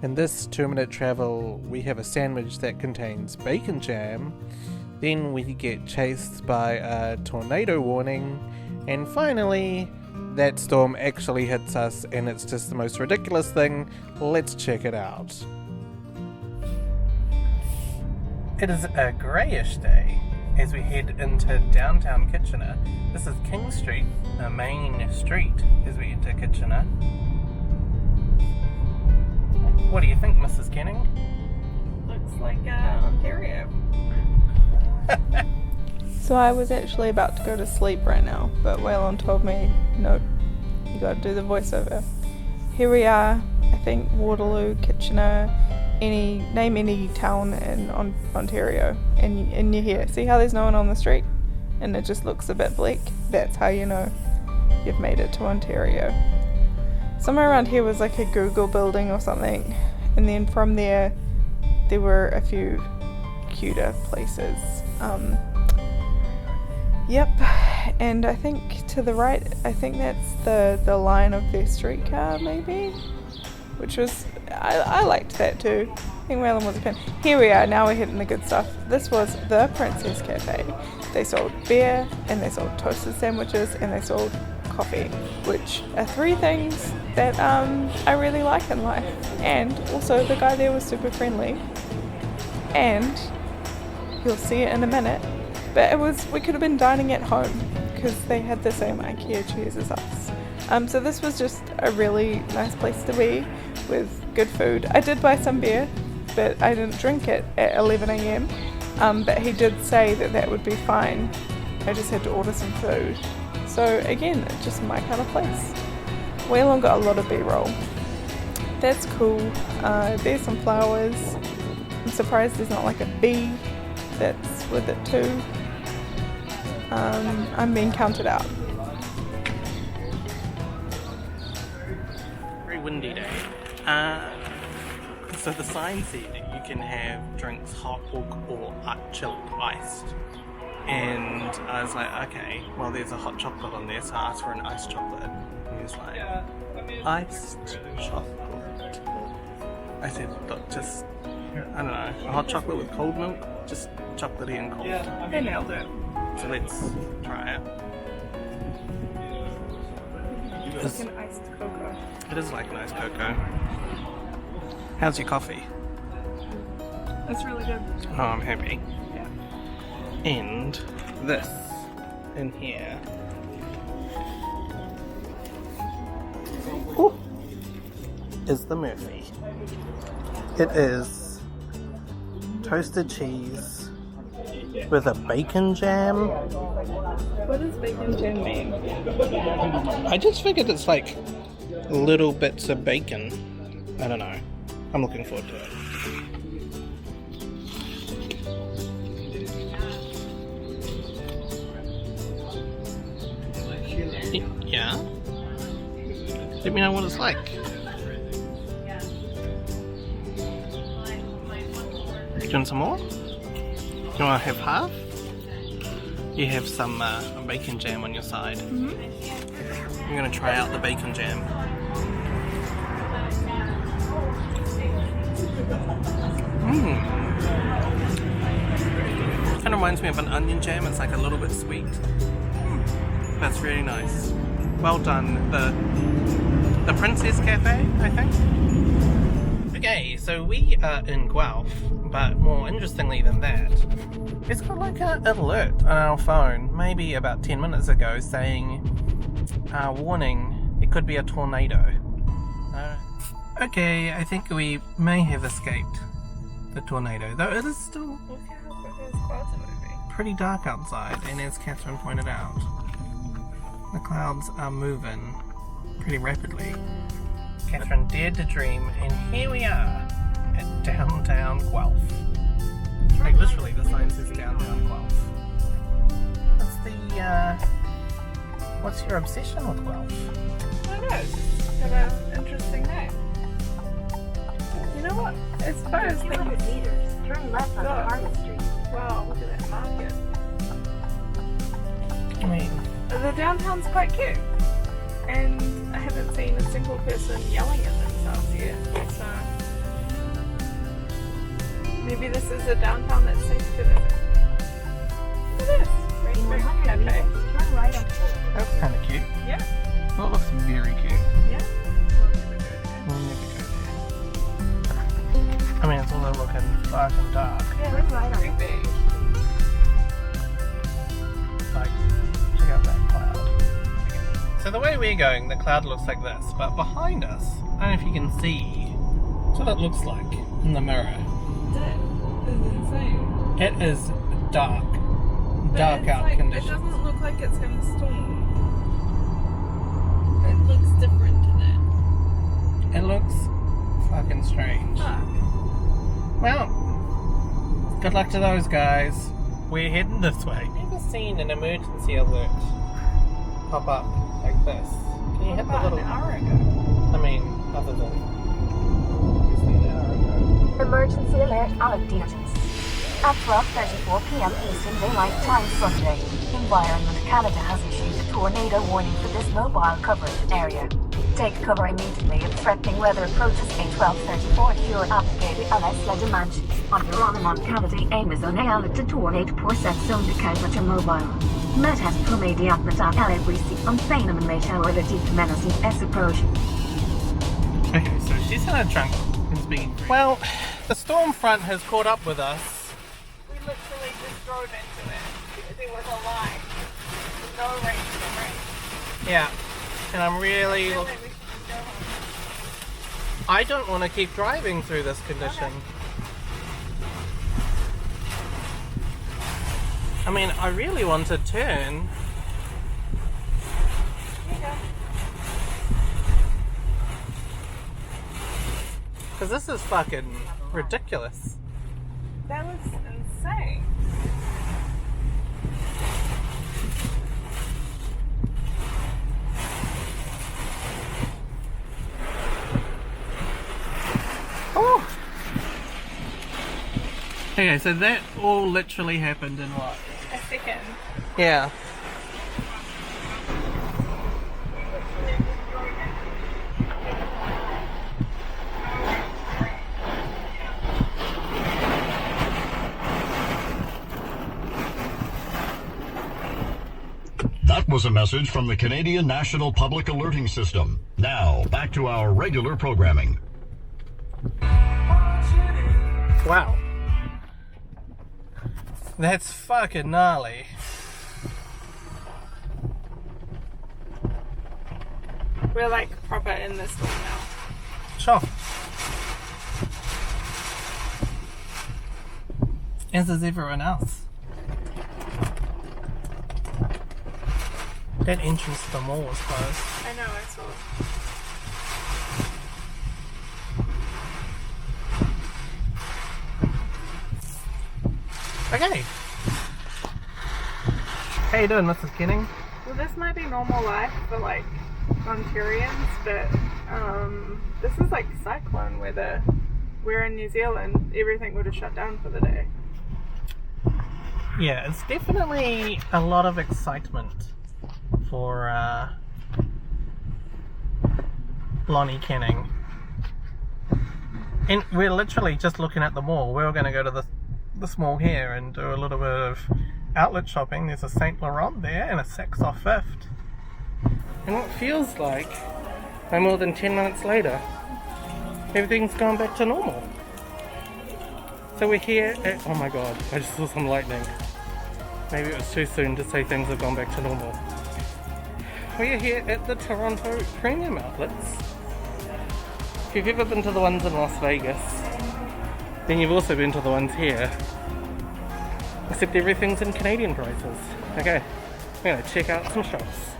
In this 2-minute travel, we have a sandwich that contains bacon jam, then we get chased by a tornado warning, and finally, that storm actually hits us and it's just the most ridiculous thing. Let's check it out. It is a greyish day as we head into downtown Kitchener. This is King Street, the main street as we enter Kitchener. What do you think, Mrs. Kenning? Looks like Ontario. So I was actually about to go to sleep right now, but Waylon told me, no, you gotta do the voiceover. Here we are, I think Waterloo, Kitchener, name any town in Ontario, and you're here. See how there's no one on the street? And it just looks a bit bleak? That's how you know you've made it to Ontario. Somewhere around here was like a Google building or something, and then from there were a few cuter places. Yep, and I think to the right, I think that's the line of their streetcar maybe, which was, I liked that too. I think Waylon was a fan. Here we are, now we're hitting the good stuff. This was the Princess Cafe. They sold beer, and they sold toasted sandwiches, and they sold coffee, which are 3 things that I really like in life. And also the guy there was super friendly, and you'll see it in a minute, but we could have been dining at home because they had the same IKEA chairs as us. So this was just a really nice place to be with good food. I did buy some beer, but I didn't drink it at 11 a.m. But he did say that would be fine. I just had to order some food. So again, just my kind of place. Waylon got a lot of B-roll. That's cool. There's some flowers. I'm surprised there's not like a bee that's with it too. I'm being counted out. Very windy day. So the sign said you can have drinks hot or chilled, iced. And I was like, okay, well there's a hot chocolate on there, so I asked for an iced chocolate. And he was like, iced chocolate. I said, look, just, I don't know, a hot chocolate with cold milk, just chocolatey and cold. They nailed it. So let's try it. It's like an iced cocoa. It is like an iced cocoa. How's your coffee? It's really good. Oh, I'm happy. Yeah. And this in here. Ooh, is the Murphy. It is toasted cheese with a bacon jam. What does bacon jam mean? I just figured it's like little bits of bacon. I don't know. I'm looking forward to it. Yeah? Let me know what it's like. You doing some more? You want to have half? You have some bacon jam on your side. Mm-hmm. I'm going to try out the bacon jam. Kind of reminds me of an onion jam. It's like a little bit sweet. That's really nice. Well done, the Princess Cafe, I think. Okay, so we are in Guelph, but more interestingly than that, it's got like an alert on our phone, maybe about 10 minutes ago, saying, warning, it could be a tornado. Okay, I think we may have escaped the tornado, though it is still Look how quick those clouds are moving. pretty dark outside, and as Catherine pointed out, the clouds are moving pretty rapidly. Catherine dared to dream, and here we are at downtown Guelph. Like literally, the sign says downtown Guelph. What's your obsession with Guelph? I don't know, it's got an interesting name. You know what? As far as 200 meters, turn left on Harley Street. Wow, look at that market. I mean, The downtown's quite cute, and I haven't seen a single person yelling at themselves yet, so this is a downtown that's safe to visit. Look at this. In Rainbow 100 Cafe. meters, turn right on Fuller. That's kind of cute. Yeah. That looks very cute. Yeah. We'll never go there. I mean, it's also looking fucking dark. Yeah, Turn right on pretty big. Like, check out that cloud. So the way we're going, the cloud looks like this, but behind us, I don't know if you can see, that's what it looks like in the mirror. That is insane. It is dark. But Dark it's out like, conditions. It doesn't look like it's going to storm. It looks different to that. It looks fucking strange. Fuck. Well, good luck to those guys. We're heading this way. Never seen an emergency alert pop up like this. Can you hit the About little... an hour ago. I mean, other than... obviously an hour ago. Emergency alert activated. At 12:34 p.m. Eastern Daylight Time Sunday, Environment Canada has issued a tornado warning for this mobile coverage area. Take cover immediately if threatening weather approaches a 12:34 Cure applicated unless ledimante. Environment Canada Amazon alerted tornado percepção de coverage mobile. Metas imediatamente calibre-se fenomeno de tipo menacing approach. Okay, so she's in a trunk and speaking. Well, the storm front has caught up with us. We literally just drove into it. There was a line. No rain for the rain. Yeah, and I'm really... I feel like we should just go home. I don't want to keep driving through this condition. I mean, I really want to turn. Here you go. Because this is fucking ridiculous. That was insane. Oh! Okay, so that all literally happened in what? A second. Yeah. That was a message from the Canadian National Public Alerting System. Now, back to our regular programming. Wow. That's fucking gnarly. We're like proper in this storm now. Sure. As is everyone else. That entrance to the mall was closed. I know, I saw. Okay. How you doing, Mrs. Kenning? Well, this might be normal life for like Ontarians, but this is like cyclone weather. We're in New Zealand, everything would have shut down for the day. Yeah, it's definitely a lot of excitement for Lonnie Kenning. And we're literally just looking at the mall. We were going to go to this mall here and do a little bit of outlet shopping. There's a St. Laurent there and a Saks off Fifth. And it feels like no more than 10 minutes later, everything's gone back to normal. So we're here at, oh my god, I just saw some lightning. Maybe it was too soon to say things have gone back to normal. We're here at the Toronto Premium Outlets. If you've ever been to the ones in Las Vegas, then you've also been to the ones here. Except everything's in Canadian prices. Okay, I'm gonna check out some shops.